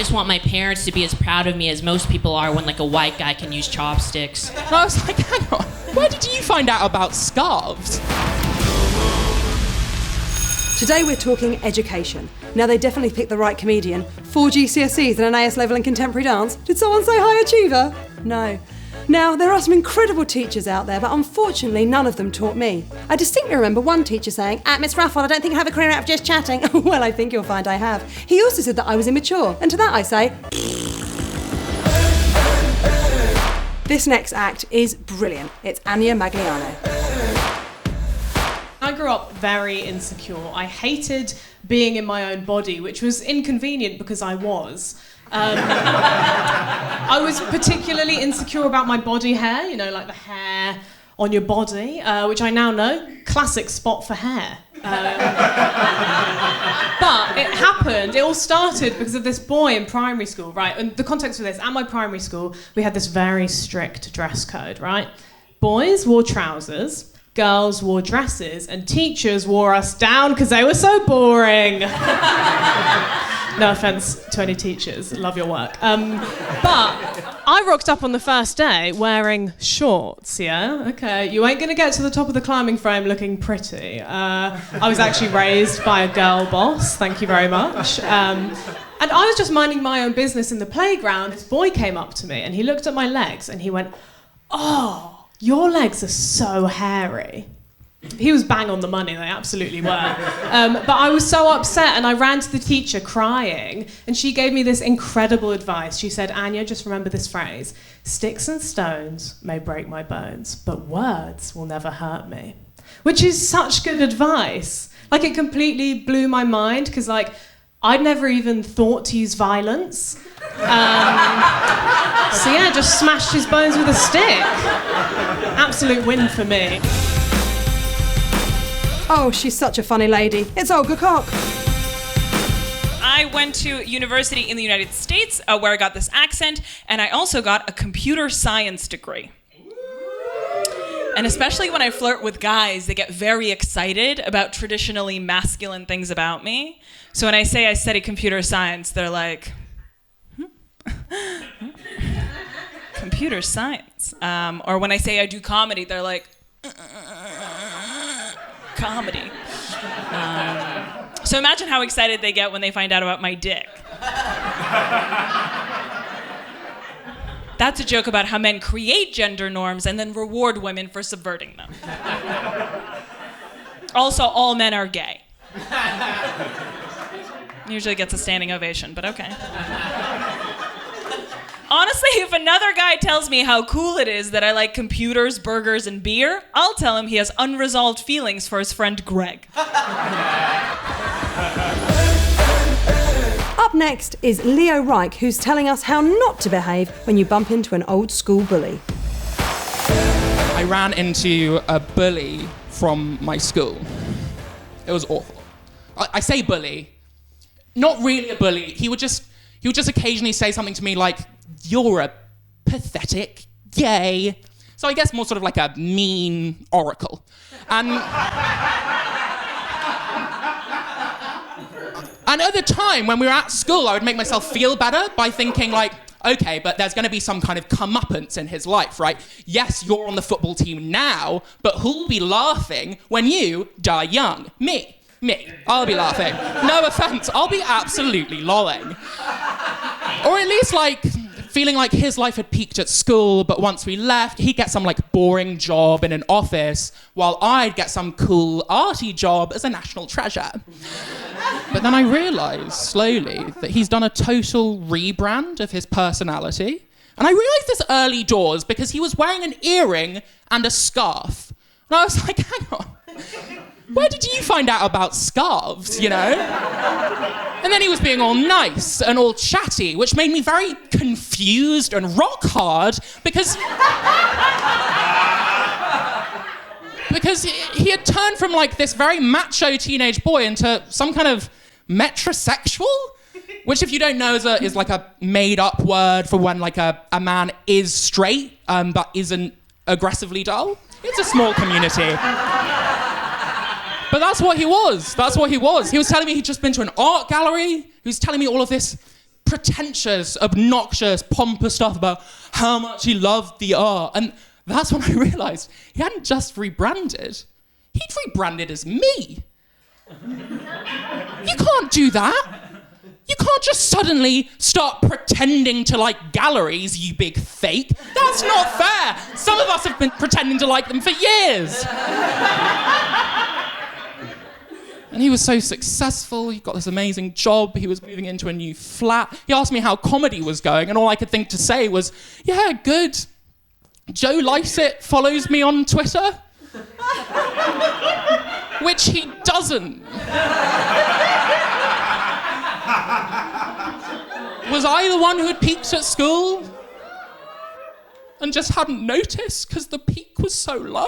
just want my parents to be as proud of me as most people are when, like, a white guy can use chopsticks. And I was like, hang on, where did you find out about scarves? Today we're talking education. Now, they definitely picked the right comedian. 4 GCSEs and an AS level in contemporary dance. Did someone say high achiever? No. Now, there are some incredible teachers out there, but unfortunately none of them taught me. I distinctly remember one teacher saying, Miss Ruffell, I don't think I have a career out of just chatting. Well, I think you'll find I have. He also said that I was immature, and to that I say... This next act is brilliant. It's Ania Magliano. I grew up very insecure. I hated being in my own body, which was inconvenient because I was. I was particularly insecure about my body hair, you know, like the hair on your body, which I now know, classic spot for hair. But it happened, it all started because of this boy in primary school, right? And the context for this, at my primary school, we had this very strict dress code, right? Boys wore trousers, girls wore dresses, and teachers wore us down because they were so boring. No offence to any teachers, love your work. But I rocked up on the first day wearing shorts, yeah? Okay, you ain't gonna get to the top of the climbing frame looking pretty. I was actually raised by a girl boss, thank you very much. And I was just minding my own business in the playground. This boy came up to me and he looked at my legs and he went, "Oh, your legs are so hairy." He was bang on the money, they absolutely were. But I was so upset and I ran to the teacher crying and she gave me this incredible advice. She said, "Ania, just remember this phrase, sticks and stones may break my bones, but words will never hurt me." Which is such good advice. Like, it completely blew my mind because, like, I'd never even thought to use violence. So yeah, just smashed his bones with a stick. Absolute win for me. Oh, she's such a funny lady. It's Olga Koch. I went to university in the United States where I got this accent, and I also got a computer science degree. And especially when I flirt with guys, they get very excited about traditionally masculine things about me. So when I say I study computer science, they're like, computer science. Or when I say I do comedy, they're like, comedy. So imagine how excited they get when they find out about my dick. That's a joke about how men create gender norms and then reward women for subverting them. Also, all men are gay. Usually gets a standing ovation, but okay. Honestly, if another guy tells me how cool it is that I like computers, burgers, and beer, I'll tell him he has unresolved feelings for his friend Greg. Up next is Leo Reich, who's telling us how not to behave when you bump into an old school bully. I ran into a bully from my school. It was awful. I say bully, not really a bully. He would just occasionally say something to me like, "You're a pathetic gay." So I guess more sort of like a mean oracle. And at the time, when we were at school, I would make myself feel better by thinking like, okay, but there's going to be some kind of comeuppance in his life, right? Yes, you're on the football team now, but who'll be laughing when you die young? Me. I'll be laughing. No offense, I'll be absolutely lolling. Or at least like feeling like his life had peaked at school, but once we left, he'd get some like boring job in an office, while I'd get some cool arty job as a national treasure. But then I realised slowly that he's done a total rebrand of his personality. And I realised this early doors because he was wearing an earring and a scarf. And I was like, hang on, where did you find out about scarves, you know? And then he was being all nice and all chatty, which made me very confused and rock hard because he had turned from like this very macho teenage boy into some kind of metrosexual, which if you don't know is like a made-up word for when like a man is straight but isn't aggressively dull. It's a small community. But that's what he was. He was telling me he'd just been to an art gallery. He was telling me all of this pretentious, obnoxious, pompous stuff about how much he loved the art. And that's when I realised he hadn't just rebranded. He'd rebranded as me. You can't do that. You can't just suddenly start pretending to like galleries, you big fake. That's not fair. Some of us have been pretending to like them for years. And he was so successful. He got this amazing job. He was moving into a new flat. He asked me how comedy was going, and all I could think to say was, yeah, good. Joe Lycett follows me on Twitter. Which he doesn't. Was I the one who had peaked at school and just hadn't noticed because the peak was so low?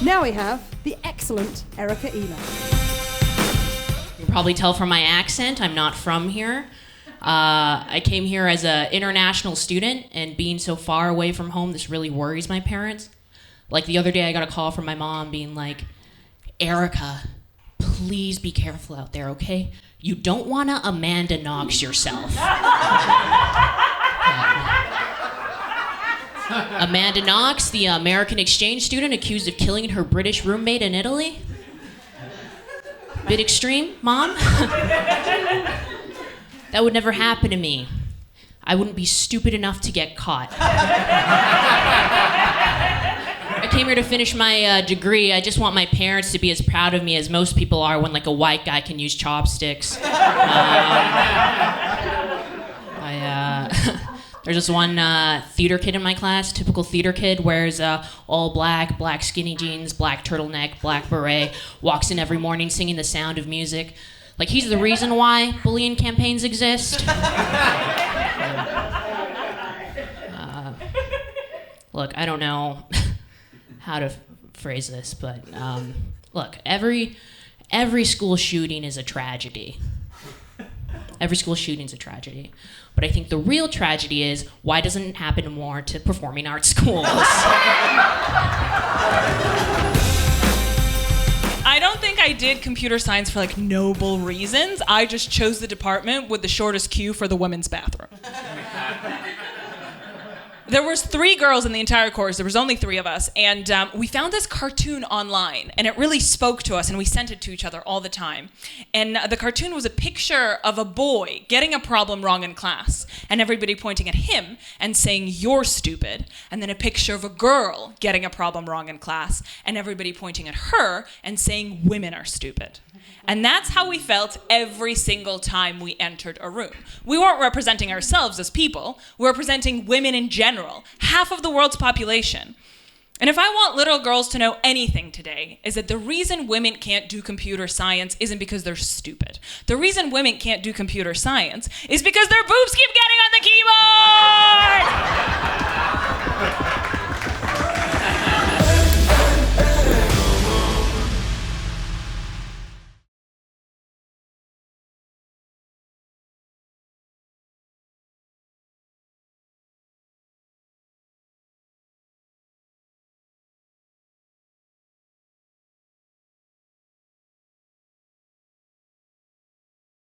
Now we have the excellent Erika Ehler. You can probably tell from my accent, I'm not from here. I came here as an international student, and being so far away from home, this really worries my parents. Like the other day, I got a call from my mom being like, Erika, please be careful out there, okay? You don't want to Amanda Knox yourself. Amanda Knox, the American exchange student accused of killing her British roommate in Italy. Bit extreme, Mom? That would never happen to me. I wouldn't be stupid enough to get caught. I came here to finish my degree. I just want my parents to be as proud of me as most people are when like a white guy can use chopsticks. There's this one theater kid in my class, typical theater kid, wears all black, black skinny jeans, black turtleneck, black beret, walks in every morning singing The Sound of Music. Like, he's the reason why bullying campaigns exist. Look, I don't know how to phrase this, but look, every school shooting is a tragedy. Every school shooting is a tragedy. But I think the real tragedy is, why doesn't it happen more to performing arts schools? I don't think I did computer science for like noble reasons. I just chose the department with the shortest queue for the women's bathroom. There was 3 girls in the entire course. There was only 3 of us. And we found this cartoon online. And it really spoke to us. And we sent it to each other all the time. And the cartoon was a picture of a boy getting a problem wrong in class. And everybody pointing at him and saying, "You're stupid." And then a picture of a girl getting a problem wrong in class. And everybody pointing at her and saying, "Women are stupid." And that's how we felt every single time we entered a room. We weren't representing ourselves as people. We were representing women in general, half of the world's population. And if I want little girls to know anything today, is that the reason women can't do computer science isn't because they're stupid. The reason women can't do computer science is because their boobs keep getting on the keyboard!